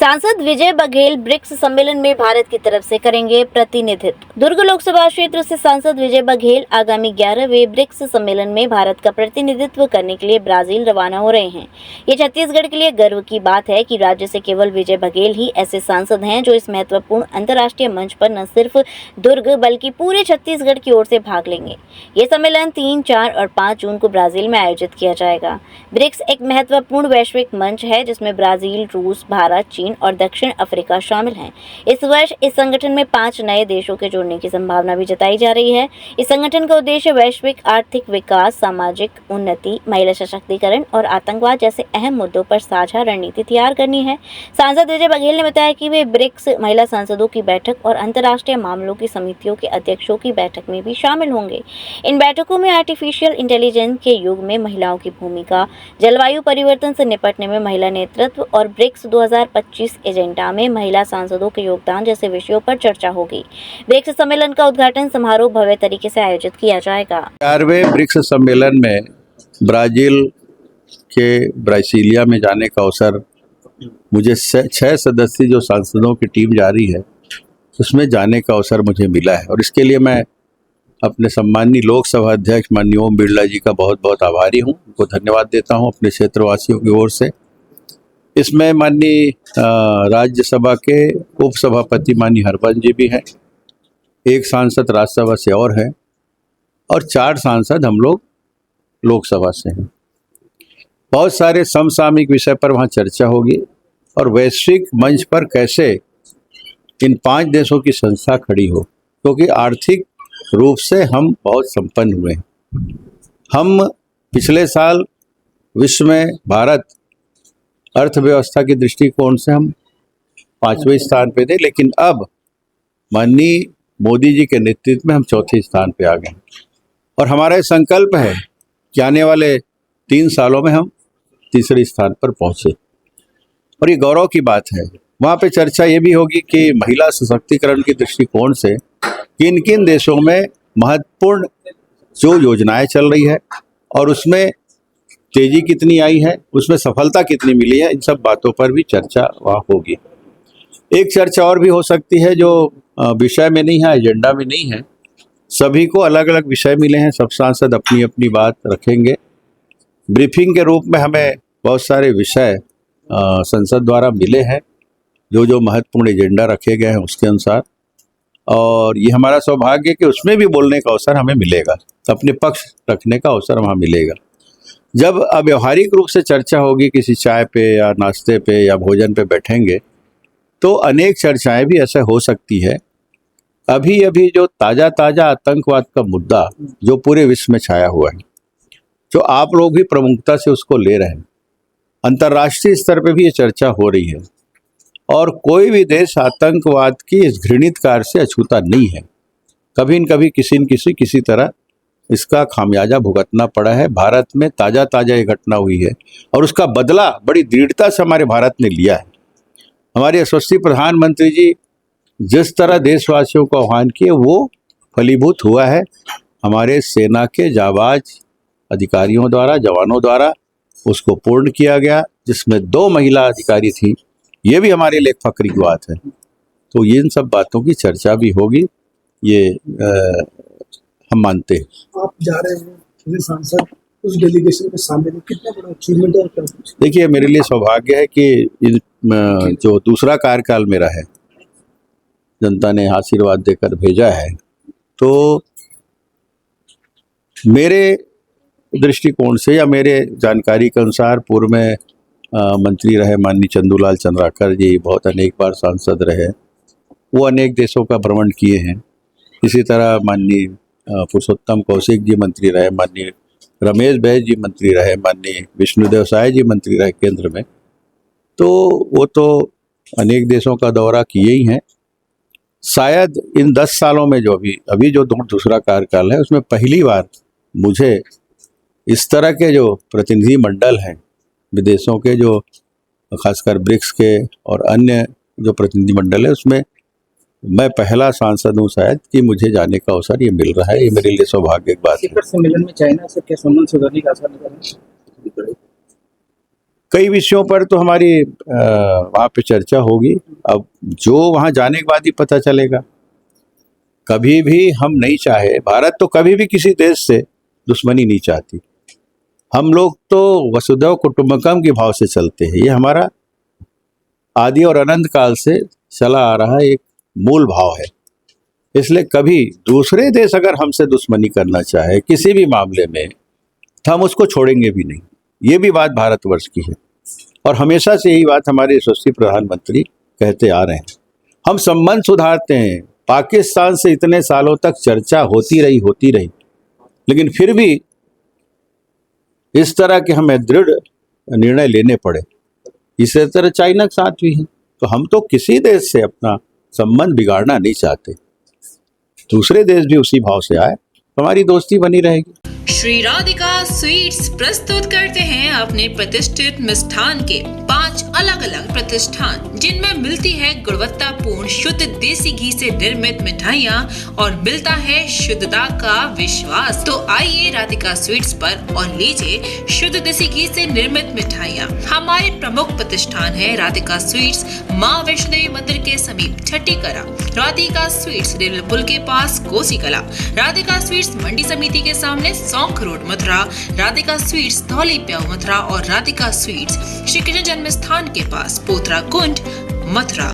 सांसद विजय बघेल ब्रिक्स सम्मेलन में भारत की तरफ से करेंगे प्रतिनिधित्व। दुर्ग लोकसभा क्षेत्र से सांसद विजय बघेल आगामी 11वें ब्रिक्स सम्मेलन में भारत का प्रतिनिधित्व करने के लिए ब्राजील रवाना हो रहे हैं। ये छत्तीसगढ़ के लिए गर्व की बात है कि राज्य से केवल विजय बघेल ही ऐसे सांसद हैं जो इस महत्वपूर्ण अंतर्राष्ट्रीय मंच पर न सिर्फ दुर्ग बल्कि पूरे छत्तीसगढ़ की ओर से भाग लेंगे। ये सम्मेलन 3, 4 और 5 जून को ब्राजील में आयोजित किया जाएगा। ब्रिक्स एक महत्वपूर्ण वैश्विक मंच है जिसमें ब्राजील, रूस, भारत, चीन और दक्षिण अफ्रीका शामिल हैं। इस वर्ष इस संगठन में 5 नए देशों के जुड़ने की संभावना भी जताई जा रही है। इस संगठन का उद्देश्य वैश्विक आर्थिक विकास, सामाजिक उन्नति, महिला सशक्तिकरण और आतंकवाद जैसे अहम मुद्दों पर साझा रणनीति तैयार करनी है। सांसद विजय बघेल ने बताया कि वे ब्रिक्स महिला सांसदों की बैठक और अंतर्राष्ट्रीय मामलों की समितियों के अध्यक्षों की बैठक में भी शामिल होंगे। इन बैठकों में आर्टिफिशियल इंटेलिजेंस के युग में महिलाओं की भूमिका, जलवायु परिवर्तन से निपटने में महिला नेतृत्व और ब्रिक्स 2025 एजेंडा में महिला सांसदों के योगदान जैसे विषयों पर चर्चा होगी। ब्रिक्स सम्मेलन का उद्घाटन समारोह भव्य तरीके से आयोजित किया जाएगा। 4वें ब्रिक्स सम्मेलन में ब्राजील के ब्रासिलिया में जाने का अवसर मुझे 6 सदस्यीय जो सांसदों की टीम जा रही है उसमें जाने का अवसर मुझे मिला है और इसके लिए मैं अपने सम्माननीय लोकसभा अध्यक्ष माननीय ओम बिरला जी का बहुत बहुत आभारी हूं। उनको धन्यवाद देता हूं अपने क्षेत्रवासियों की ओर से। इसमें माननीय राज्यसभा के उपसभापति माननीय हरबंस जी भी हैं, एक सांसद राज्यसभा से और हैं और 4 सांसद हम लोग लोकसभा से हैं। बहुत सारे समसामयिक विषय पर वहाँ चर्चा होगी और वैश्विक मंच पर कैसे इन 5 देशों की संस्था खड़ी हो, क्योंकि आर्थिक रूप से हम बहुत संपन्न हुए हैं। हम पिछले साल विश्व में भारत अर्थव्यवस्था की दृष्टिकोण से हम 5वें स्थान पे थे, लेकिन अब माननीय मोदी जी के नेतृत्व में हम 4थे स्थान पे आ गए और हमारा संकल्प है कि आने वाले 3 सालों में हम 3रे स्थान पर पहुंचे और ये गौरव की बात है। वहाँ पे चर्चा ये भी होगी कि महिला सशक्तिकरण की दृष्टिकोण से किन किन देशों में महत्वपूर्ण जो योजनाएं चल रही है और उसमें तेजी कितनी आई है, उसमें सफलता कितनी मिली है, इन सब बातों पर भी चर्चा वहाँ होगी। एक चर्चा और भी हो सकती है जो विषय में नहीं है, एजेंडा में नहीं है। सभी को अलग अलग विषय मिले हैं, सब सांसद अपनी अपनी बात रखेंगे। ब्रीफिंग के रूप में हमें बहुत सारे विषय संसद द्वारा मिले हैं जो महत्वपूर्ण एजेंडा रखे गए हैं उसके अनुसार, और ये हमारा सौभाग्य है कि उसमें भी बोलने का अवसर हमें मिलेगा, अपने पक्ष रखने का अवसर वहाँ मिलेगा। जब अव्यवहारिक रूप से चर्चा होगी किसी चाय पे या नाश्ते पे या भोजन पे बैठेंगे तो अनेक चर्चाएं भी ऐसे हो सकती है। अभी जो ताज़ा आतंकवाद का मुद्दा जो पूरे विश्व में छाया हुआ है, जो आप लोग भी प्रमुखता से उसको ले रहे हैं, अंतर्राष्ट्रीय स्तर पे भी ये चर्चा हो रही है और कोई भी देश आतंकवाद की इस घृणित कार्य से अछूता नहीं है। कभी न कभी किसी न किसी तरह इसका खामियाजा भुगतना पड़ा है। भारत में ताज़ा ये घटना हुई है और उसका बदला बड़ी दृढ़ता से हमारे भारत ने लिया है। हमारे यशस्वी प्रधानमंत्री जी जिस तरह देशवासियों को आह्वान किए वो फलीभूत हुआ है। हमारे सेना के जाबाज अधिकारियों द्वारा, जवानों द्वारा उसको पूर्ण किया गया, जिसमें 2 महिला अधिकारी थी। ये भी हमारे लिए फक्र की बात है। तो ये इन सब बातों की चर्चा भी होगी, ये हम मानते हैं। आप जा रहे हैं सांसद उस डेलीगेशन में शामिल हैं, कितना बड़ा अचीवमेंट है और क्या? देखिए, मेरे लिए सौभाग्य है कि जो दूसरा कार्यकाल मेरा है, जनता ने आशीर्वाद देकर भेजा है, तो मेरे दृष्टिकोण से या मेरे जानकारी के अनुसार पूर्व में मंत्री रहे माननीय चंदूलाल चंद्राकर जी, बहुत अनेक बार सांसद रहे, वो अनेक देशों का भ्रमण किए हैं। इसी तरह माननीय पुरुषोत्तम कौशिक जी मंत्री रहे, माननीय रमेश बैस जी मंत्री रहे, माननीय विष्णुदेव साय जी मंत्री रहे केंद्र में। तो वो तो अनेक देशों का दौरा किए ही हैं। शायद इन 10 सालों में जो अभी जो दूसरा कार्यकाल है उसमें पहली बार मुझे इस तरह के जो प्रतिनिधि मंडल हैं विदेशों के, जो खासकर ब्रिक्स के और अन्य जो प्रतिनिधि मंडल है, उसमें मैं पहला सांसद हूँ शायद कि मुझे जाने का अवसर ये मिल रहा है। ये मेरे लिए सौभाग्य की बात है। सम्मेलन में चाइना से क्या संबंध सुधारने का आशा लगा है? कई विषयों पर तो हमारी वहाँ पे चर्चा होगी। अब जो वहाँ जाने के बाद ही पता चलेगा। कभी भी हम नहीं चाहे, भारत तो कभी भी किसी देश से दुश्मनी नहीं चाहती। हम लोग तो वसुधैव कुटुंबकम के भाव से चलते हैं। ये हमारा आदि और अनंत काल से चला आ रहा एक मूल भाव है। इसलिए कभी दूसरे देश अगर हमसे दुश्मनी करना चाहे किसी भी मामले में, तो हम उसको छोड़ेंगे भी नहीं। ये भी बात भारतवर्ष की है और हमेशा से यही बात हमारे यशस्वी प्रधानमंत्री कहते आ रहे हैं। हम संबंध सुधारते हैं। पाकिस्तान से इतने सालों तक चर्चा होती रही, लेकिन फिर भी इस तरह के हमें दृढ़ निर्णय लेने पड़े। इसी तरह चाइना के साथ भी है। तो हम तो किसी देश से अपना संबंध बिगाड़ना नहीं चाहते। दूसरे देश भी उसी भाव से आए, हमारी दोस्ती बनी रहेगी। श्री राधिका स्वीट्स प्रस्तुत करते हैं अपने प्रतिष्ठित मिष्ठान के 5 अलग अलग प्रतिष्ठान, जिनमें मिलती है गुणवत्तापूर्ण शुद्ध देसी घी से निर्मित मिठाइयाँ और मिलता है शुद्धता का विश्वास। तो आइए राधिका स्वीट्स पर और लीजिए शुद्ध देसी घी से निर्मित मिठाइयाँ। हमारे प्रमुख प्रतिष्ठान है राधिका स्वीट्स, माँ वैष्णो देवी मंदिर के समीप छठी कला, राधिका स्वीट्स रेलवे पुल के पास कोसी कला, राधिका स्वीट्स मंडी समिति के सामने सौंख रोड मथुरा, राधिका स्वीट्स धौली प्याऊ मथुरा और राधिका स्वीट्स श्री कृष्ण जन्म स्थान के पास पोथरा कुंड मथुरा।